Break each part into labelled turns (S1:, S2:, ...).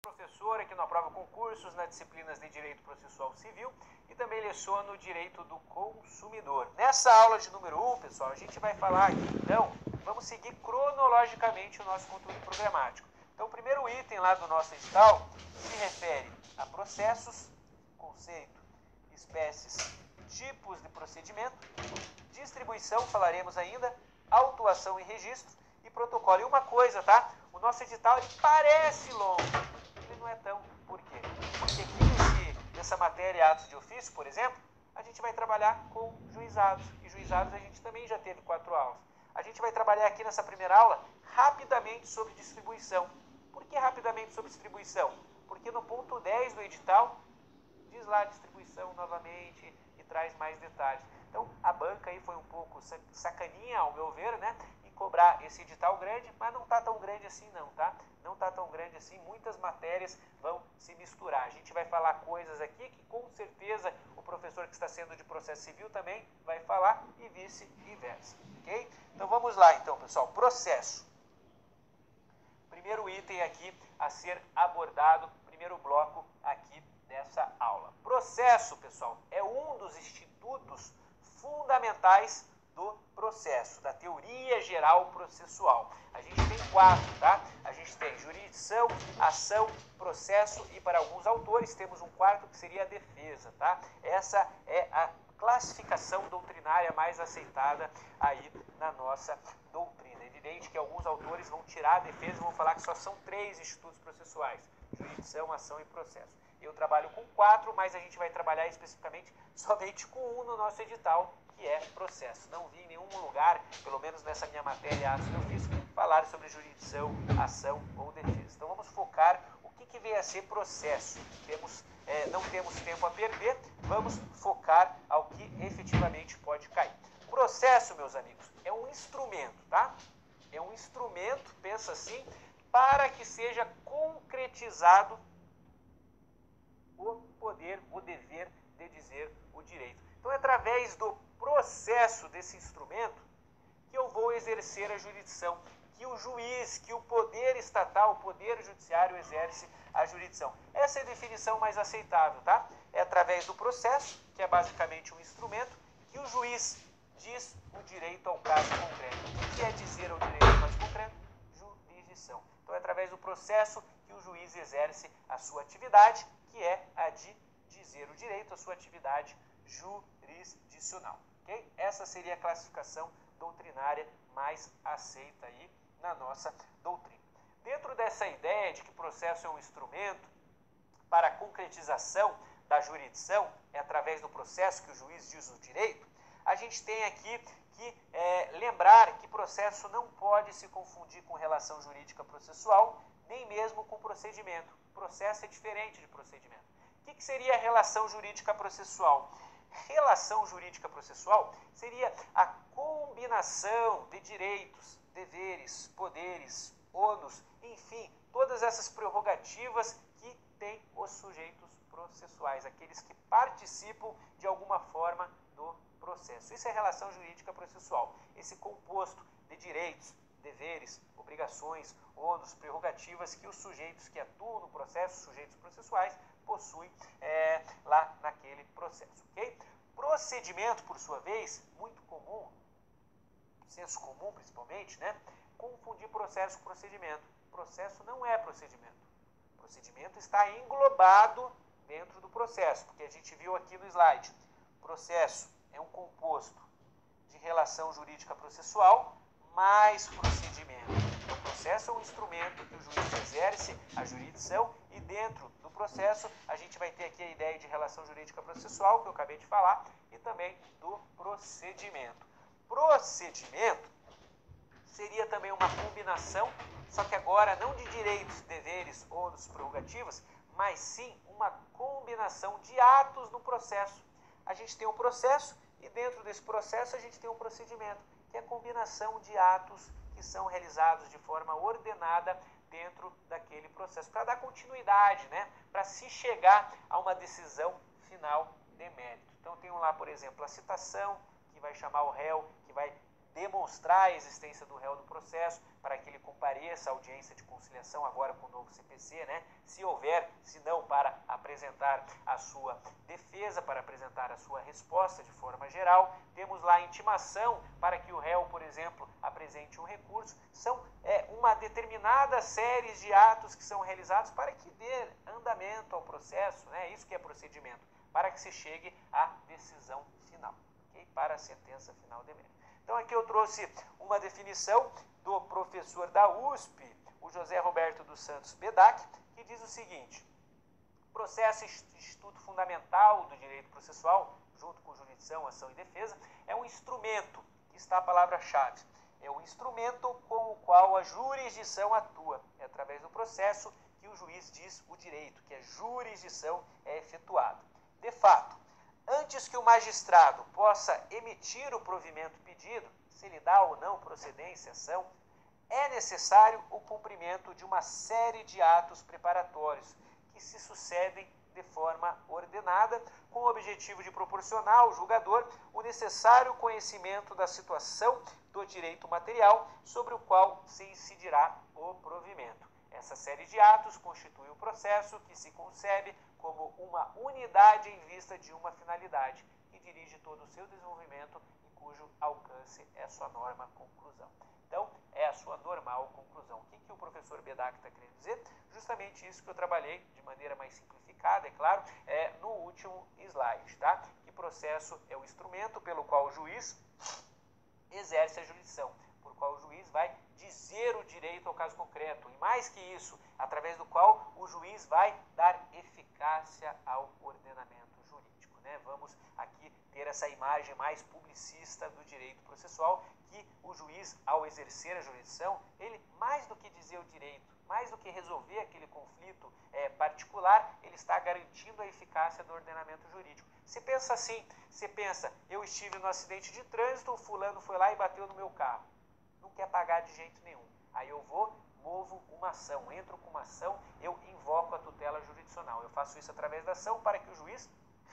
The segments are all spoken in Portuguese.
S1: Professor aqui no Aprova Concursos nas disciplinas de Direito Processual Civil e também leciono Direito do Consumidor. Nessa aula de número 1, pessoal, a gente vai falar aqui, então, vamos seguir cronologicamente o nosso conteúdo programático. Então, o primeiro item lá do nosso edital se refere a processos, conceito, espécies, tipos de procedimento, distribuição, falaremos ainda, autuação e registro e protocolo. E uma coisa, tá? O nosso edital ele parece longo, ele não é tão. Por quê? Porque aqui nessa matéria atos de ofício, por exemplo, a gente vai trabalhar com juizados. E juizados a gente também já teve 4 aulas. A gente vai trabalhar aqui nessa primeira aula rapidamente sobre distribuição. Por que rapidamente sobre distribuição? Porque no ponto 10 do edital diz lá distribuição novamente e traz mais detalhes. Então, a banca aí foi um pouco sacaninha, ao meu ver, né? Em cobrar esse edital grande, mas não tá tão grande assim não, tá? Não tá tão grande assim, muitas matérias vão se misturar. A gente vai falar coisas aqui que com certeza o professor que está sendo de processo civil também vai falar e vice-versa, ok? Então, vamos lá então, pessoal. Processo. Primeiro item aqui a ser abordado, primeiro bloco aqui dessa aula. Processo, pessoal, é um dos institutos fundamentais do processo, da teoria geral processual. A gente tem 4, tá? A gente tem jurisdição, ação, processo e para alguns autores temos um quarto que seria a defesa, tá? Essa é a classificação doutrinária mais aceitada aí na nossa doutrina. É evidente que alguns autores vão tirar a defesa e vão falar que só são 3 institutos processuais, jurisdição, ação e processo. Eu trabalho com 4, mas a gente vai trabalhar especificamente somente com um no nosso edital, que é processo. Não vi em nenhum lugar, pelo menos nessa minha matéria atos de ofício, falar sobre jurisdição, ação ou defesa. Então vamos focar o que vem a ser processo. Não temos tempo a perder, vamos focar ao que efetivamente pode cair. Processo, meus amigos, é um instrumento, tá? É um instrumento, pensa assim, para que seja concretizado o poder, o dever de dizer o direito. Então, é através do processo desse instrumento que eu vou exercer a jurisdição, que o juiz, que o poder estatal, o poder judiciário exerce a jurisdição. Essa é a definição mais aceitável, tá? É através do processo, que é basicamente um instrumento, que o juiz diz o direito ao caso concreto. O que é dizer o direito ao caso concreto? Jurisdição. Então, é através do processo que o juiz exerce a sua atividade, que é a de dizer o direito, a sua atividade jurisdicional. Okay? Essa seria a classificação doutrinária mais aceita aí na nossa doutrina. Dentro dessa ideia de que o processo é um instrumento para a concretização da jurisdição, é através do processo que o juiz diz o direito, a gente tem aqui que lembrar que processo não pode se confundir com relação jurídica processual, nem mesmo com procedimento. Processo é diferente de procedimento. O que seria a relação jurídica processual? Relação jurídica processual seria a combinação de direitos, deveres, poderes, ônus, enfim, todas essas prerrogativas que têm os sujeitos processuais, aqueles que participam de alguma forma do processo. Isso é relação jurídica processual. Esse composto de direitos, deveres, obrigações, ônus, prerrogativas que os sujeitos que atuam no processo, sujeitos processuais, possuem lá naquele processo, ok? Procedimento, por sua vez, muito comum, senso comum principalmente, né? Confundir processo com procedimento. Processo não é procedimento. Procedimento está englobado dentro do processo, porque a gente viu aqui no slide. Processo é um composto de relação jurídica processual mais procedimento. Então, o processo é um instrumento que o juiz exerce a jurisdição e dentro do processo a gente vai ter aqui a ideia de relação jurídica processual, que eu acabei de falar, e também do procedimento. Procedimento seria também uma combinação, só que agora não de direitos, deveres, ônus, prerrogativas, mas sim uma combinação de atos no processo. A gente tem um processo e dentro desse processo a gente tem um procedimento, que é a combinação de atos que são realizados de forma ordenada dentro daquele processo, para dar continuidade, né? Para se chegar a uma decisão final de mérito. Então, tem lá, por exemplo, a citação, que vai chamar o réu, que vai demonstrar a existência do réu no processo, para que ele compareça à audiência de conciliação, agora com o novo CPC, né? Se houver, se não, para apresentar a sua defesa, para apresentar a sua resposta de forma geral. Temos lá a intimação para que o réu, por exemplo, apresente um recurso. São uma determinada série de atos que são realizados para que dê andamento ao processo, né? Isso que é procedimento, para que se chegue à decisão final, okay? Para a sentença final de mérito. Então aqui eu trouxe uma definição do professor da USP, o José Roberto dos Santos Bedac, que diz o seguinte: processo instituto fundamental do direito processual, junto com jurisdição, ação e defesa, é um instrumento, que está a palavra-chave, é o instrumento com o qual a jurisdição atua. É através do processo que o juiz diz o direito, que a jurisdição é efetuada. De fato, antes que o magistrado possa emitir o provimento pedido, se lhe dá ou não procedência à ação, é necessário o cumprimento de uma série de atos preparatórios que se sucedem de forma ordenada, com o objetivo de proporcionar ao julgador o necessário conhecimento da situação do direito material sobre o qual se incidirá o provimento. Essa série de atos constitui o processo que se concebe como uma unidade em vista de uma finalidade que dirige todo o seu desenvolvimento e cujo alcance é sua norma conclusão. Então, é a sua normal conclusão. O que o professor Bedac está querendo dizer? Justamente isso que eu trabalhei de maneira mais simplificada, é claro, no último slide, tá? Que processo é o instrumento pelo qual o juiz exerce a jurisdição, por qual o juiz vai dizer o direito ao caso concreto, e mais que isso, através do qual o juiz vai dar eficácia ao ordenamento jurídico, né? Vamos aqui ter essa imagem mais publicista do direito processual, que o juiz, ao exercer a jurisdição, ele, mais do que dizer o direito, mais do que resolver aquele conflito particular, ele está garantindo a eficácia do ordenamento jurídico. Se pensa assim, você pensa, eu estive no acidente de trânsito, o fulano foi lá e bateu no meu carro. Não quer pagar de jeito nenhum. Aí eu vou, movo uma ação, entro com uma ação, eu invoco a tutela jurisdicional. Eu faço isso através da ação para que o juiz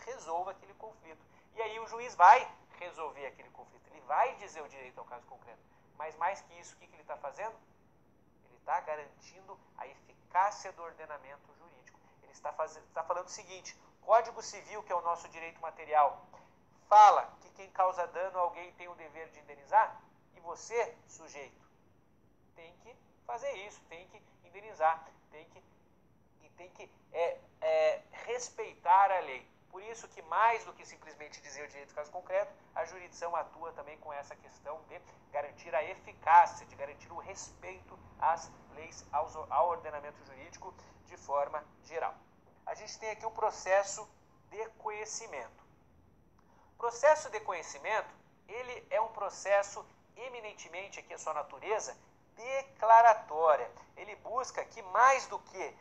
S1: resolva aquele conflito. E aí o juiz vai resolver aquele conflito, ele vai dizer o direito ao caso concreto. Mas mais que isso, o que ele está fazendo? Ele está garantindo a eficácia do ordenamento jurídico. Ele está falando o seguinte: Código Civil, que é o nosso direito material, fala que quem causa dano a alguém tem o dever de indenizar, e você, sujeito, tem que fazer isso, tem que indenizar, tem que respeitar a lei. Por isso que, mais do que simplesmente dizer o direito do caso concreto, a jurisdição atua também com essa questão de garantir a eficácia, de garantir o respeito às leis, ao ordenamento jurídico de forma geral. A gente tem aqui o processo de conhecimento. O processo de conhecimento, ele é um processo eminentemente, aqui a sua natureza, declaratória. Ele busca que, mais do que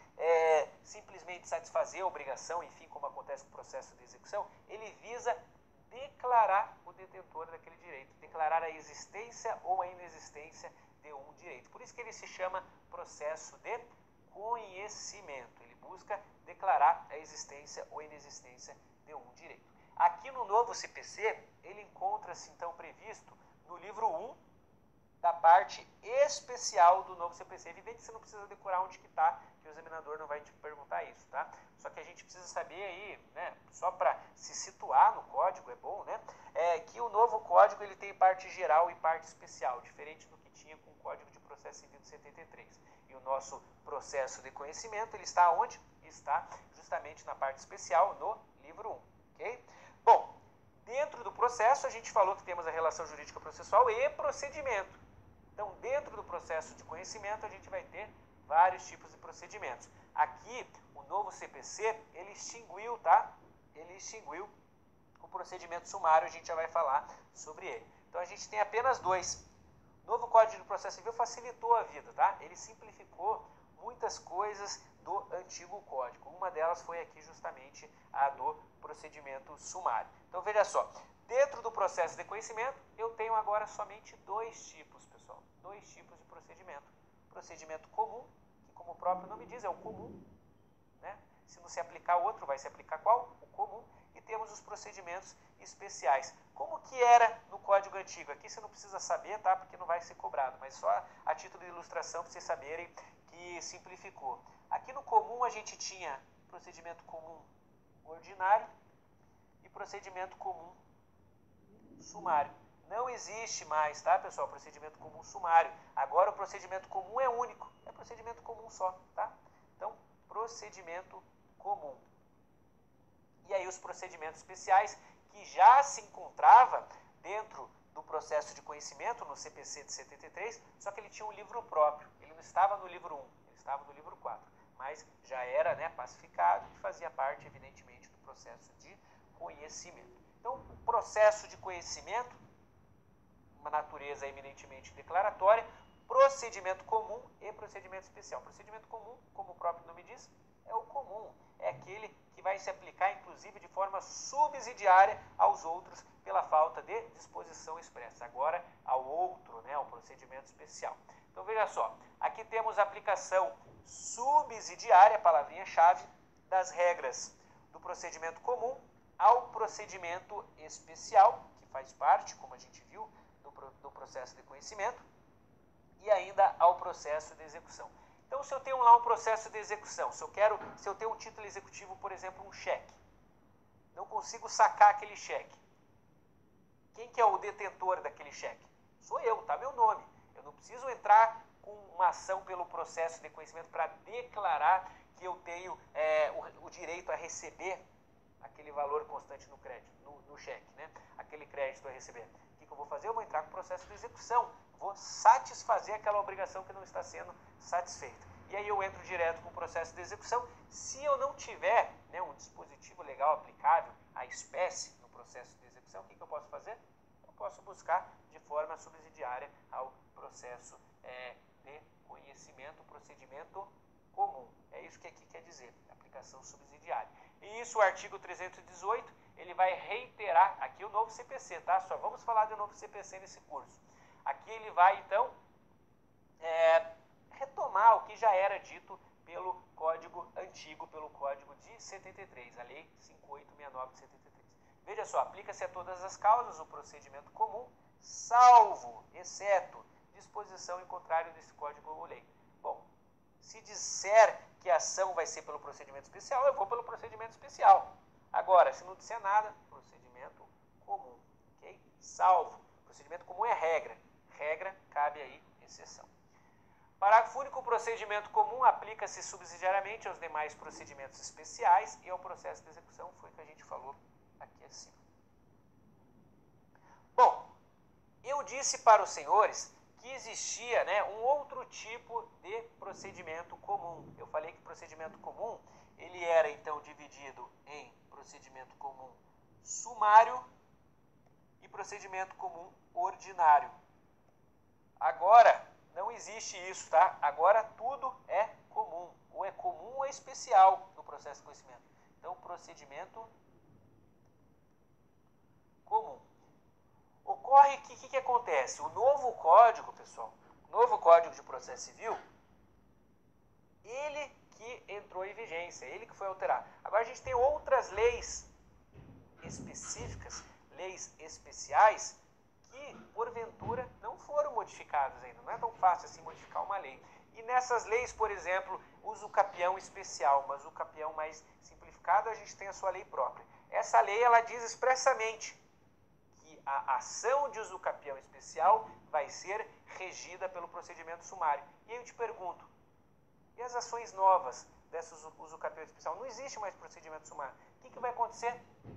S1: simplesmente satisfazer a obrigação, enfim, como acontece com o processo de execução, ele visa declarar o detentor daquele direito, declarar a existência ou a inexistência de um direito. Por isso que ele se chama processo de conhecimento. Ele busca declarar a existência ou inexistência de um direito. Aqui no novo CPC, ele encontra-se então previsto no livro 1, da parte especial do novo CPC. É evidente que você não precisa decorar onde que está, que o examinador não vai te perguntar isso, tá? Só que a gente precisa saber aí, né, só para se situar no código, é bom, né, que o novo código ele tem parte geral e parte especial, diferente do que tinha com o Código de Processo Civil de 73. E o nosso processo de conhecimento, ele está onde? Está justamente na parte especial, no livro 1, ok? Bom, dentro do processo, a gente falou que temos a relação jurídica processual e procedimento. Então, dentro do processo de conhecimento, a gente vai ter vários tipos de procedimentos. Aqui, o novo CPC, ele extinguiu, tá? Ele extinguiu o procedimento sumário, a gente já vai falar sobre ele. Então, a gente tem apenas dois. O novo Código de Processo Civil facilitou a vida, tá? Ele simplificou muitas coisas do antigo código. Uma delas foi aqui justamente a do procedimento sumário. Então, veja só, dentro do processo de conhecimento, eu tenho agora somente dois tipos, pessoal. Dois tipos de procedimento. Procedimento comum, que como o próprio nome diz, é o comum, né? Se não se aplicar outro, vai se aplicar qual? O comum. e temos os procedimentos especiais. Como que era no Código Antigo? Aqui você não precisa saber, tá? Porque não vai ser cobrado, mas só a título de ilustração para vocês saberem que simplificou. Aqui no comum a gente tinha procedimento comum ordinário e procedimento comum sumário. Não existe mais, tá, pessoal, procedimento comum sumário. Agora o procedimento comum é único, é procedimento comum só, tá? Então, procedimento comum. E aí os procedimentos especiais que já se encontrava dentro do processo de conhecimento no CPC de 73, só que ele tinha um livro próprio. Ele não estava no livro 1, ele estava no livro 4, mas já era, né, pacificado e fazia parte, evidentemente, do processo de conhecimento. Então, o processo de conhecimento, uma natureza eminentemente declaratória, procedimento comum e procedimento especial. Procedimento comum, como o próprio nome diz, é o comum. É aquele que vai se aplicar, inclusive, de forma subsidiária aos outros pela falta de disposição expressa. Agora, ao outro, né, ao procedimento especial. Então, veja só. Aqui temos a aplicação subsidiária, palavrinha-chave, das regras do procedimento comum ao procedimento especial, que faz parte, como a gente viu, do processo de conhecimento, e ainda ao processo de execução. Então, se eu tenho lá um processo de execução, se eu tenho um título executivo, por exemplo, um cheque, não consigo sacar aquele cheque. Quem que é o detentor daquele cheque? Sou eu, tá meu nome. Eu não preciso entrar com uma ação pelo processo de conhecimento para declarar que eu tenho o direito a receber aquele valor constante no crédito, no cheque, né? Aquele crédito a receber. O que eu vou fazer? Eu vou entrar com o processo de execução. Vou satisfazer aquela obrigação que não está sendo satisfeita. E aí eu entro direto com o processo de execução. Se eu não tiver, né, um dispositivo legal aplicável à espécie no processo de execução, o que eu posso fazer? Eu posso buscar de forma subsidiária ao processo de conhecimento, procedimento comum. É isso que aqui quer dizer, aplicação subsidiária. E isso o artigo 318, ele vai reiterar aqui o novo CPC, tá? Só vamos falar do novo CPC nesse curso. Aqui ele vai, então, retomar o que já era dito pelo Código Antigo, pelo Código de 73, a Lei 5869 de 73. Veja só, aplica-se a todas as causas o procedimento comum, salvo, exceto, disposição em contrário desse Código ou Lei. Bom, se disser que a ação vai ser pelo procedimento especial, eu vou pelo procedimento especial. Agora, se não disser nada, procedimento comum, ok? Salvo. Procedimento comum é regra. Regra, cabe aí exceção. Parágrafo único, o procedimento comum aplica-se subsidiariamente aos demais procedimentos especiais e ao processo de execução, foi o que a gente falou aqui acima. Bom, eu disse para os senhores que existia, né, um outro tipo de procedimento comum. Eu falei que procedimento comum, ele era então dividido em procedimento comum sumário e procedimento comum ordinário. Agora, não existe isso, tá? Agora tudo é comum. Ou é comum ou é especial no processo de conhecimento. Então, procedimento comum. Ocorre que o que acontece? O novo código, pessoal, o novo Código de Processo Civil, ele que entrou em vigência, ele que foi alterado. Agora a gente tem outras leis específicas, leis especiais, que porventura não foram modificadas ainda. Não é tão fácil assim modificar uma lei. E nessas leis, por exemplo, usucapião especial, mas o capião mais simplificado, a gente tem a sua lei própria. Essa lei, ela diz expressamente que a ação de usucapião especial vai ser regida pelo procedimento sumário. E aí eu te pergunto, e as ações novas dessa usucapião especial? Não existe mais procedimento sumário. O que vai acontecer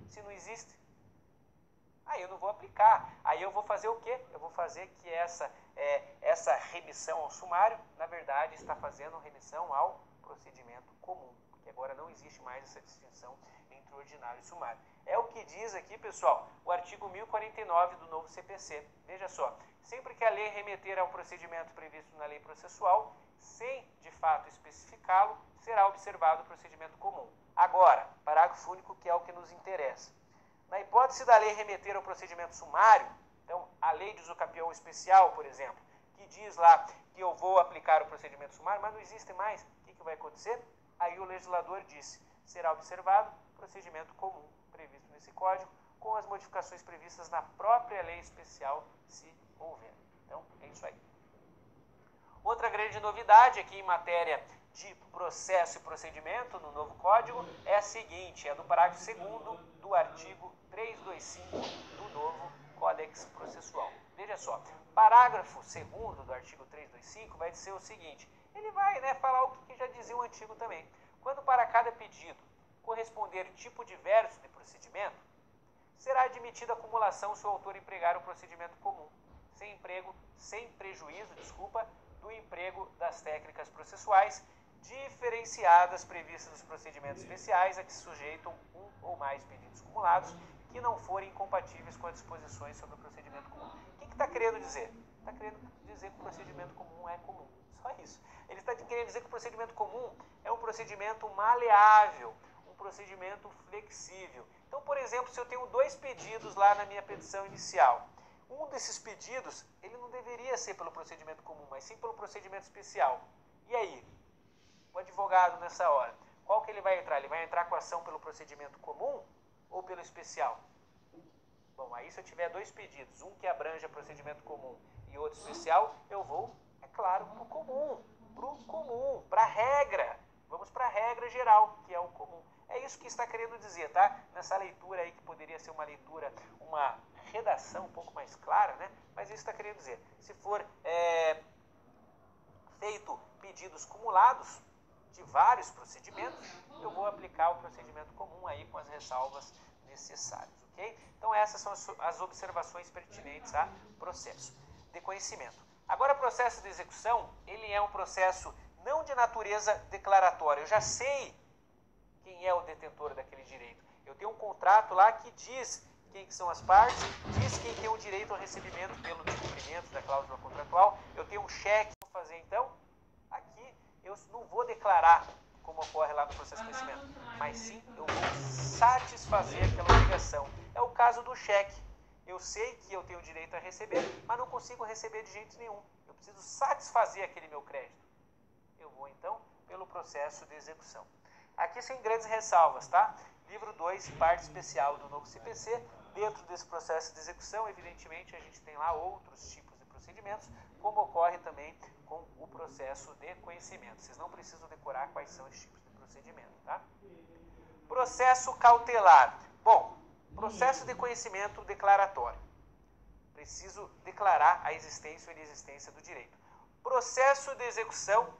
S1: se não existe? Aí eu não vou aplicar. Aí eu vou fazer o quê? Eu vou fazer que essa remissão ao sumário, na verdade, está fazendo remissão ao procedimento comum. Porque agora não existe mais essa distinção entre ordinário e sumário. É o que diz aqui, pessoal, o artigo 1049 do novo CPC. Veja só, sempre que a lei remeter ao procedimento previsto na lei processual, sem de fato especificá-lo, será observado o procedimento comum. Agora, parágrafo único, que é o que nos interessa. Na hipótese da lei remeter ao procedimento sumário, então a lei de usucapião especial, por exemplo, que diz lá que eu vou aplicar o procedimento sumário, mas não existe mais, o que vai acontecer? Aí o legislador disse, será observado o procedimento comum previsto nesse código, com as modificações previstas na própria lei especial, se houver. Então, é isso aí. Outra grande novidade aqui em matéria de processo e procedimento no novo código é a seguinte, é do parágrafo 2º do artigo 325 do novo Códex Processual. Veja só, parágrafo 2º do artigo 325 vai dizer o seguinte, ele vai falar o que já dizia o antigo também. Quando para cada pedido corresponder tipo diverso de procedimento, será admitida a acumulação se o autor empregar o procedimento comum, sem prejuízo, do emprego das técnicas processuais diferenciadas previstas nos procedimentos especiais a que se sujeitam um ou mais pedidos cumulados que não forem incompatíveis com as disposições sobre o procedimento comum. O que está querendo dizer? Está querendo dizer que o procedimento comum é comum. Só isso. Ele está querendo dizer que o procedimento comum é um procedimento maleável, um procedimento flexível. Então, por exemplo, se eu tenho 2 pedidos lá na minha petição inicial, um desses pedidos, ele não deveria ser pelo procedimento comum, mas sim pelo procedimento especial. E aí? O advogado, nessa hora, qual que ele vai entrar? Ele vai entrar com a ação pelo procedimento comum ou pelo especial? Bom, aí se eu tiver 2 pedidos, um que abranja procedimento comum e outro especial, eu vou, é claro, para o comum, para a regra. Vamos para a regra geral, que é o comum. É isso que está querendo dizer, tá? Nessa leitura aí, que poderia ser uma leitura, uma redação um pouco mais clara, né? Mas isso está querendo dizer, se for feito pedidos cumulados de vários procedimentos, eu vou aplicar o procedimento comum aí com as ressalvas necessárias, ok? Então essas são as observações pertinentes a processo de conhecimento. Agora, o processo de execução, ele é um processo não de natureza declaratória. Eu já sei quem é o detentor daquele direito. Eu tenho um contrato lá que diz quem que são as partes, diz quem tem o direito ao recebimento pelo descumprimento da cláusula contratual. Eu tenho um cheque. Vou fazer então, aqui eu não vou declarar como ocorre lá no processo de conhecimento, mas sim eu vou satisfazer aquela obrigação. É o caso do cheque. Eu sei que eu tenho direito a receber, mas não consigo receber de jeito nenhum. Eu preciso satisfazer aquele meu crédito. Eu vou então pelo processo de execução. Aqui sem grandes ressalvas, tá? Livro 2, parte especial do novo CPC. Dentro desse processo de execução, evidentemente, a gente tem lá outros tipos de procedimentos, como ocorre também com o processo de conhecimento. Vocês não precisam decorar quais são os tipos de procedimento, tá? Processo cautelar. Bom, processo de conhecimento declaratório. Preciso declarar a existência ou inexistência do direito. Processo de execução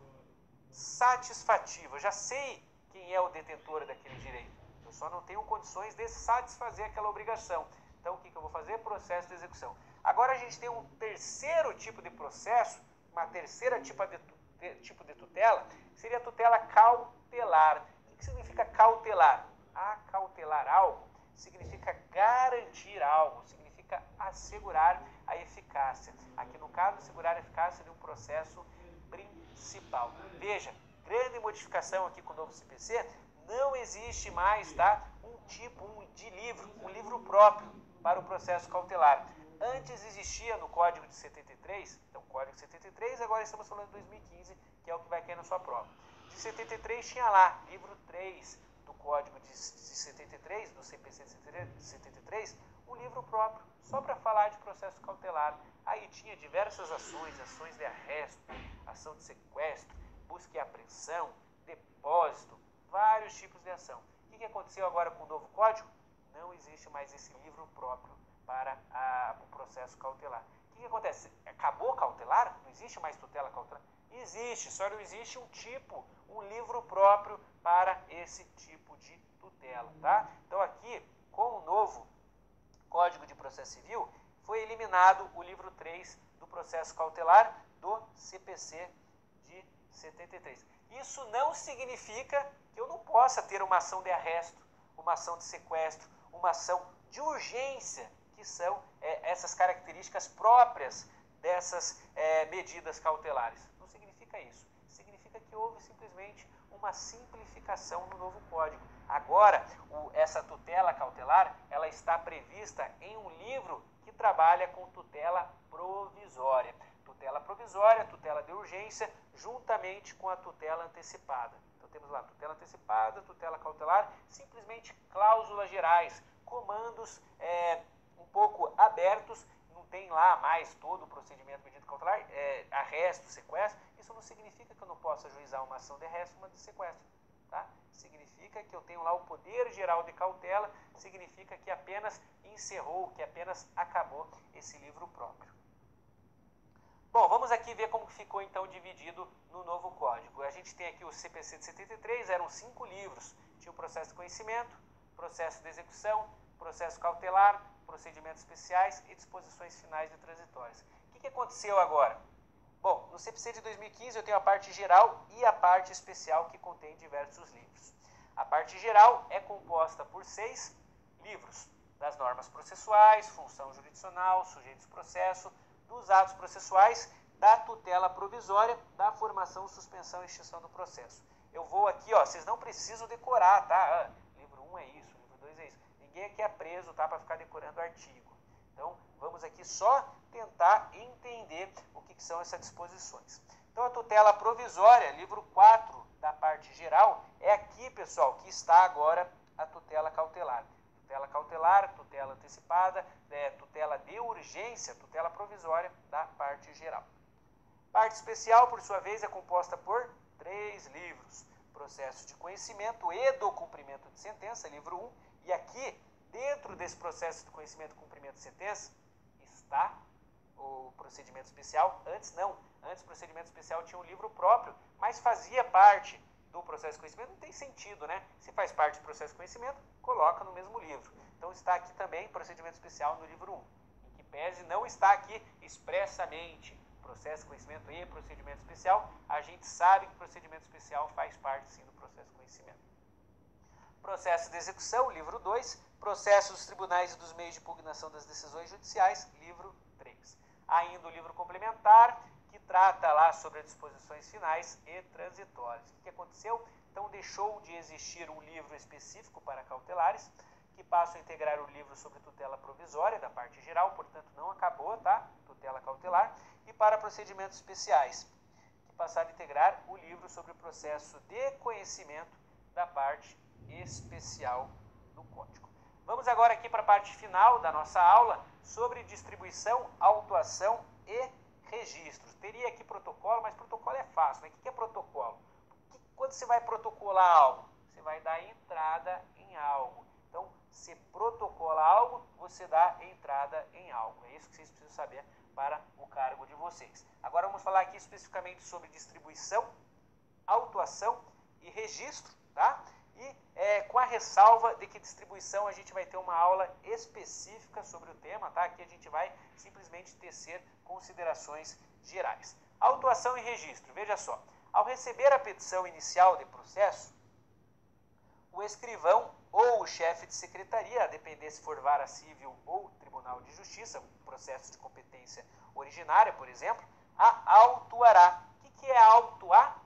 S1: satisfativo. Eu já sei quem é o detentor daquele direito. Eu só não tenho condições de satisfazer aquela obrigação. Então, o que eu vou fazer? Processo de execução. Agora, a gente tem um terceiro tipo de processo, uma terceira tipo de tutela, que seria a tutela cautelar. O que significa cautelar? Acautelar algo significa garantir algo, significa assegurar a eficácia. Aqui, no caso, assegurar a eficácia de um processo principal. Veja, grande modificação aqui com o novo CPC, não existe mais, tá, um livro próprio para o processo cautelar. Antes existia no Código de 73, então Código de 73, agora estamos falando de 2015, que é o que vai cair na sua prova. De 73 tinha lá, livro 3 do Código de 73, do CPC de 73, um livro próprio, só para falar de processo cautelar. Aí tinha diversas ações, ações de arresto, ação de sequestro, busca e apreensão, depósito, vários tipos de ação. O que aconteceu agora com o novo código? Não existe mais esse livro próprio para o processo cautelar. O que acontece? Acabou cautelar? Não existe mais tutela cautelar? Existe, só não existe um livro próprio para esse tipo de tutela, tá? Então aqui, com o novo Código de Processo Civil, foi eliminado o livro 3 do processo cautelar do CPC de 73. Isso não significa que eu não possa ter uma ação de arresto, uma ação de sequestro, uma ação de urgência, que são essas características próprias dessas medidas cautelares. Não significa isso. Significa que houve simplesmente uma simplificação no novo código. Agora, essa tutela cautelar, ela está prevista em um livro que trabalha com tutela provisória. Tutela provisória, tutela de urgência, juntamente com a tutela antecipada. Então, temos lá tutela antecipada, tutela cautelar, simplesmente cláusulas gerais, comandos um pouco abertos, não tem lá mais todo o procedimento medida cautelar, arresto, sequestro. Isso não significa que eu não possa ajuizar uma ação de arresto, uma de sequestro. Tá? Significa que eu tenho lá o poder geral de cautela, significa que apenas encerrou, que apenas acabou esse livro próprio. Bom, vamos aqui ver como ficou então dividido no novo código. A gente tem aqui o CPC de 73, eram 5 livros. Tinha o processo de conhecimento, processo de execução, processo cautelar, procedimentos especiais e disposições finais e transitórias. O que aconteceu agora? Bom, no CPC de 2015 eu tenho a parte geral e a parte especial que contém diversos livros. A parte geral é composta por 6 livros, das normas processuais, função jurisdicional, sujeitos de processo, dos atos processuais, da tutela provisória, da formação, suspensão e extinção do processo. Eu vou aqui, ó, vocês não precisam decorar, tá? Livro 1 é isso, livro 2 é isso. Ninguém aqui é preso, tá? Para ficar decorando artigo. Então, vamos aqui só tentar entender o que são essas disposições. Então, a tutela provisória, livro 4 da parte geral, é aqui, pessoal, que está agora a tutela cautelar. Tutela cautelar, tutela antecipada, tutela de urgência, tutela provisória da parte geral. Parte especial, por sua vez, é composta por 3 livros. Processo de conhecimento e do cumprimento de sentença, livro 1. E aqui, dentro desse processo de conhecimento e cumprimento de sentença, está o procedimento especial. Antes não. Antes o procedimento especial tinha um livro próprio, mas fazia parte do processo de conhecimento. Não tem sentido, né? Se faz parte do processo de conhecimento, coloca no mesmo livro. Então está aqui também procedimento especial no livro 1. Em que pese não está aqui expressamente processo de conhecimento e procedimento especial, a gente sabe que procedimento especial faz parte sim do processo de conhecimento. Processo de execução, livro 2. Processo dos tribunais e dos meios de impugnação das decisões judiciais, livro 3. Ainda o livro complementar, que trata lá sobre as disposições finais e transitórias. O que aconteceu? Então, deixou de existir um livro específico para cautelares, que passa a integrar o livro sobre tutela provisória, da parte geral, portanto, não acabou, tá? Tutela cautelar. E para procedimentos especiais, que passaram a integrar o livro sobre o processo de conhecimento da parte especial do Código. Vamos agora aqui para a parte final da nossa aula sobre distribuição, autuação e registros. Teria aqui protocolo, mas protocolo é fácil, né? O que é protocolo? Quando você vai protocolar algo, você vai dar entrada em algo. Então, se protocola algo, você dá entrada em algo. É isso que vocês precisam saber para o cargo de vocês. Agora vamos falar aqui especificamente sobre distribuição, autuação e registro, tá? E com a ressalva de que distribuição a gente vai ter uma aula específica sobre o tema, tá? Aqui a gente vai simplesmente tecer considerações gerais. Autuação e registro, veja só. Ao receber a petição inicial de processo, o escrivão ou o chefe de secretaria, a depender se for vara civil ou tribunal de justiça, processo de competência originária, por exemplo, a autuará. O que é autuar?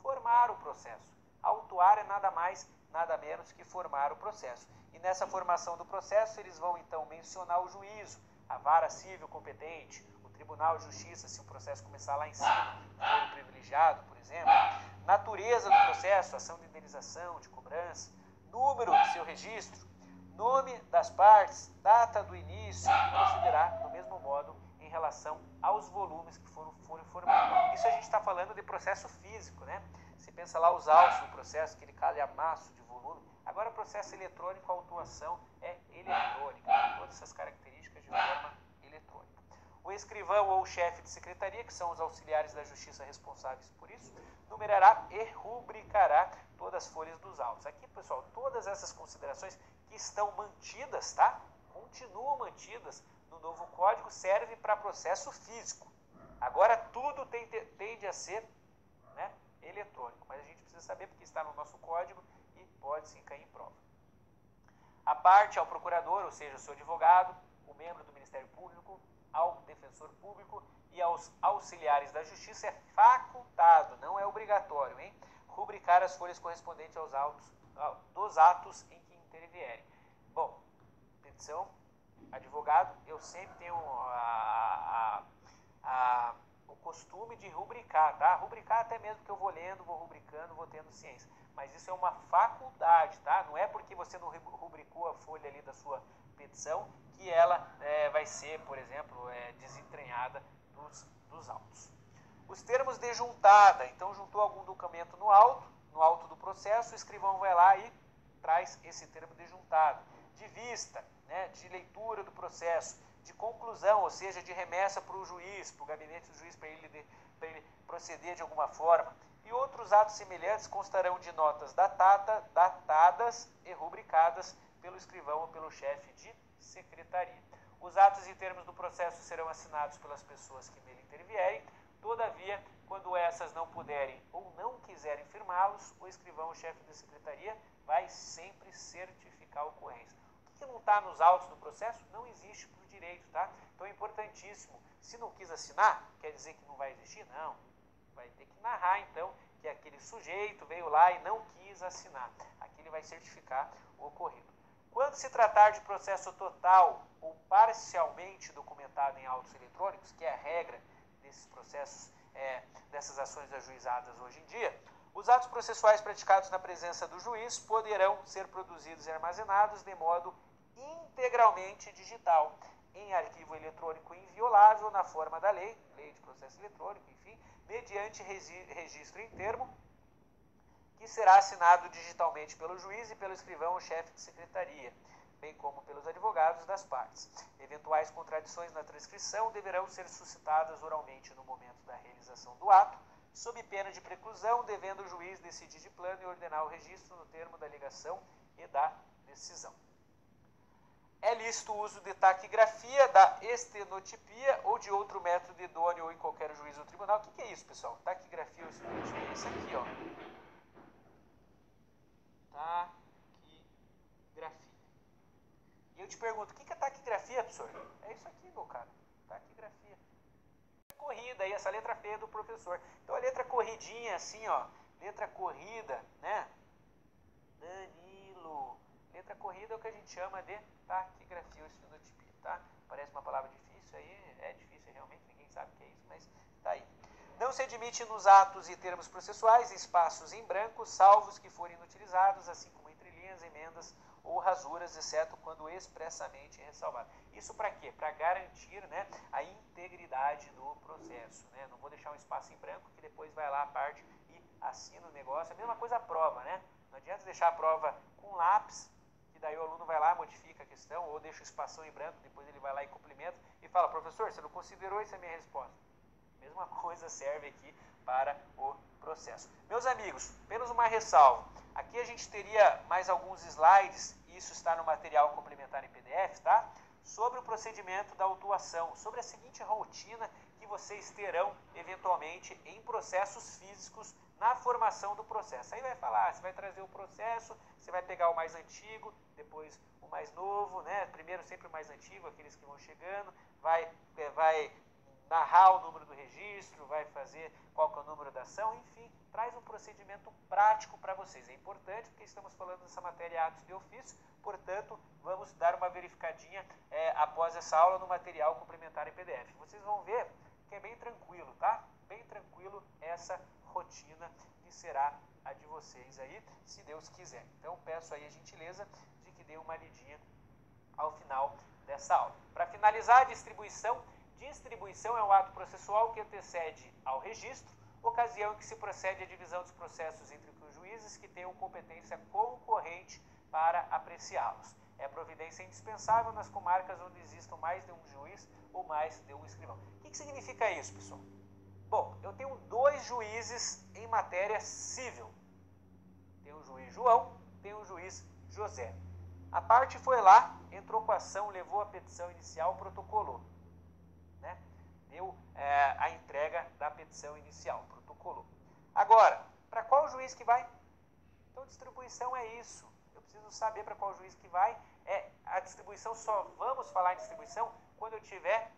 S1: Formar o processo. Autuar é nada mais, nada menos que formar o processo. E nessa formação do processo, eles vão então mencionar o juízo, a vara civil competente, o tribunal de justiça, se o processo começar lá em cima, foro privilegiado, por exemplo, natureza do processo, ação de indenização, de cobrança, número do seu registro, nome das partes, data do início, e procederá do mesmo modo em relação aos volumes que foram informados. Isso a gente está falando de processo físico, né? Você pensa lá os autos do processo, aquele calhamaço de volume. Agora, o processo eletrônico, a autuação é eletrônica, tem todas essas características de forma eletrônica. O escrivão ou o chefe de secretaria, que são os auxiliares da justiça responsáveis por isso, numerará e rubricará todas as folhas dos autos. Aqui, pessoal, todas essas considerações que estão mantidas, tá? Continuam mantidas no novo código, servem para processo físico. Agora, tudo tende a ser, né, eletrônico, mas a gente precisa saber porque está no nosso código e pode sim cair em prova. A parte ao procurador, ou seja, o seu advogado, o membro do Ministério Público, ao defensor público e aos auxiliares da justiça é facultado, não é obrigatório, hein? Rubricar as folhas correspondentes aos autos, dos atos em que intervierem. Bom, petição, advogado, eu sempre tenho a o costume de rubricar, tá? Rubricar até mesmo que eu vou lendo, vou rubricando, vou tendo ciência. Mas isso é uma faculdade, tá? Não é porque você não rubricou a folha ali da sua petição que ela vai ser, por exemplo, desentranhada dos autos. Os termos de juntada, então juntou algum documento no auto do processo, o escrivão vai lá e traz esse termo de juntada. De vista, né, de leitura do processo, de conclusão, ou seja, de remessa para o juiz, para o gabinete do juiz, para ele proceder de alguma forma. E outros atos semelhantes constarão de notas datadas e rubricadas pelo escrivão ou pelo chefe de secretaria. Os atos e termos do processo serão assinados pelas pessoas que nele intervierem. Todavia, quando essas não puderem ou não quiserem firmá-los, o escrivão ou chefe de secretaria vai sempre certificar a ocorrência. O que não está nos autos do processo não existe por direito, tá? Então é importantíssimo. Se não quis assinar, quer dizer que não vai existir? Não. Vai ter que narrar, então, que aquele sujeito veio lá e não quis assinar. Aqui ele vai certificar o ocorrido. Quando se tratar de processo total ou parcialmente documentado em autos eletrônicos, que é a regra desses processos, dessas ações ajuizadas hoje em dia, os atos processuais praticados na presença do juiz poderão ser produzidos e armazenados de modo integralmente digital, em arquivo eletrônico inviolável na forma da lei de processo eletrônico, enfim, mediante registro em termo, que será assinado digitalmente pelo juiz e pelo escrivão ou chefe de secretaria, bem como pelos advogados das partes. Eventuais contradições na transcrição deverão ser suscitadas oralmente no momento da realização do ato, sob pena de preclusão, devendo o juiz decidir de plano e ordenar o registro no termo da alegação e da decisão. É lícito o uso de taquigrafia, da estenotipia ou de outro método idôneo ou em qualquer juízo ou tribunal. O que é isso, pessoal? Taquigrafia ou estenotipia? É isso aqui, ó. Taquigrafia. E eu te pergunto, o que é taquigrafia, professor? É isso aqui, meu cara. Taquigrafia. Corrida aí, essa letra feia do professor. Então a letra corridinha, assim, ó. Letra corrida, né? Danilo. Letra corrida é o que a gente chama de taquigrafia ou estenotipia, tá? Parece uma palavra difícil aí, é difícil realmente, ninguém sabe o que é isso, mas tá aí. Não se admite nos atos e termos processuais espaços em branco, salvo os que forem inutilizados, assim como entre linhas, emendas ou rasuras, exceto quando expressamente ressalvado. Isso para quê? Para garantir, né, a integridade do processo. Né? Não vou deixar um espaço em branco que depois vai lá a parte e assina o negócio. É a mesma coisa a prova, né? Não adianta deixar a prova com lápis, que daí o aluno vai lá, modifica a questão, ou deixa o espação em branco, depois ele vai lá e complementa e fala, professor, você não considerou isso a minha resposta? Mesma coisa serve aqui para o processo. Meus amigos, apenas uma ressalva. Aqui a gente teria mais alguns slides, e isso está no material complementar em PDF, tá? Sobre o procedimento da autuação, sobre a seguinte rotina que vocês terão, eventualmente, em processos físicos na formação do processo. Aí vai falar, você vai trazer o processo, você vai pegar o mais antigo, depois o mais novo, né? Primeiro sempre o mais antigo, aqueles que vão chegando, vai narrar o número do registro, vai fazer qual que é o número da ação, enfim, traz um procedimento prático para vocês. É importante porque estamos falando dessa matéria atos de ofício, portanto, vamos dar uma verificadinha após essa aula no material complementar em PDF. Vocês vão ver que é bem tranquilo, tá? Bem tranquilo essa rotina que será a de vocês aí, se Deus quiser. Então, peço aí a gentileza de que dê uma lidinha ao final dessa aula. Para finalizar, a distribuição. Distribuição é o ato processual que antecede ao registro, ocasião em que se procede à divisão dos processos entre os juízes que tenham competência concorrente para apreciá-los. É providência indispensável nas comarcas onde existam mais de um juiz ou mais de um escrivão. O que significa isso, pessoal? Bom, eu tenho 2 juízes em matéria civil. Tem o juiz João, tem o juiz José. A parte foi lá, entrou com a ação, levou a petição inicial, protocolou. Né? Deu a entrega da petição inicial, protocolou. Agora, para qual juiz que vai? Então, distribuição é isso. Eu preciso saber para qual juiz que vai. A distribuição, só vamos falar em distribuição quando eu tiver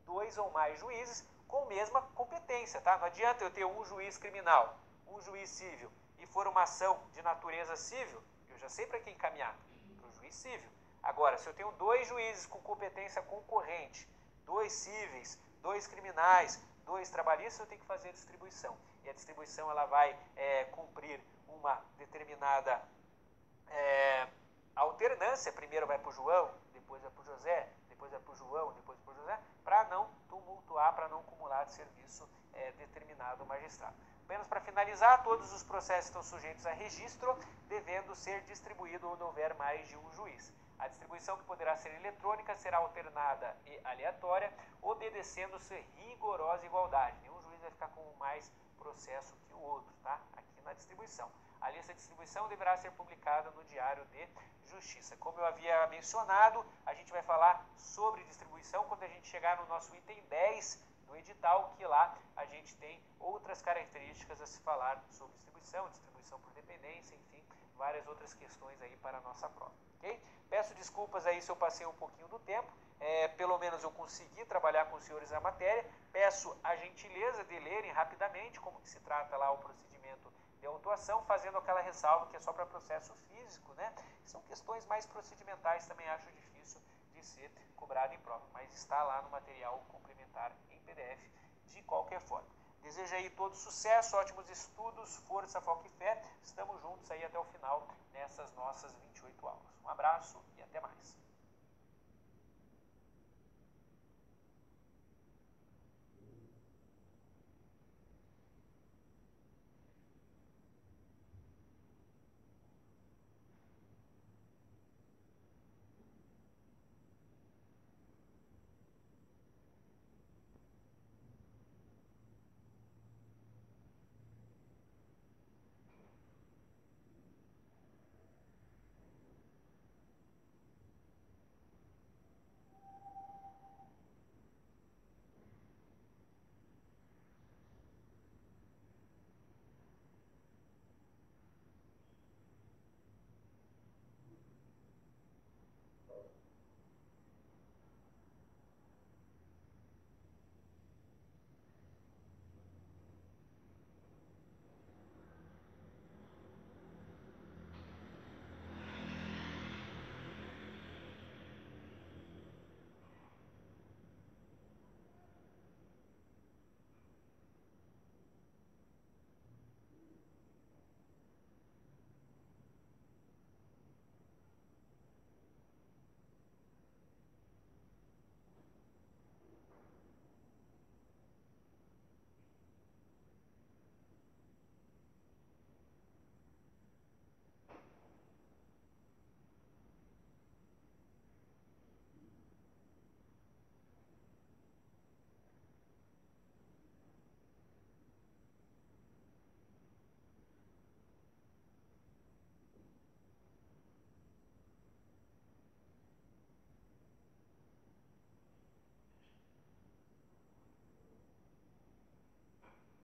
S1: 2 ou mais juízes com mesma competência, tá? Não adianta eu ter um juiz criminal, um juiz civil, e for uma ação de natureza civil, eu já sei para quem encaminhar, para o juiz civil. Agora, se eu tenho 2 juízes com competência concorrente, 2 cíveis, 2 criminais, 2 trabalhistas, eu tenho que fazer a distribuição. E a distribuição ela vai cumprir uma determinada alternância. Primeiro vai para o João, depois vai para o José, depois vai para o João, depois para o José, para não tumultuar, para não acumular de serviço determinado magistrado. Apenas para finalizar, todos os processos estão sujeitos a registro, devendo ser distribuído onde houver mais de um juiz. A distribuição, que poderá ser eletrônica, será alternada e aleatória, obedecendo-se rigorosa igualdade. Nenhum juiz vai ficar com mais processo que o outro, tá? Aqui na distribuição. A lista de distribuição deverá ser publicada no Diário de Justiça. Como eu havia mencionado, a gente vai falar sobre distribuição quando a gente chegar no nosso item 10 do edital, que lá a gente tem outras características a se falar sobre distribuição, distribuição por dependência, enfim, várias outras questões aí para a nossa prova, ok? Peço desculpas aí se eu passei um pouquinho do tempo, pelo menos eu consegui trabalhar com os senhores a matéria. Peço a gentileza de lerem rapidamente como que se trata lá o procedimento de autuação, fazendo aquela ressalva que é só para processo físico, né? São questões mais procedimentais, também acho difícil de ser cobrado em prova, mas está lá no material complementar em PDF de qualquer forma. Desejo aí todo sucesso, ótimos estudos, força, foco e fé. Estamos juntos aí até o final nessas nossas 28 aulas. Um abraço e até mais.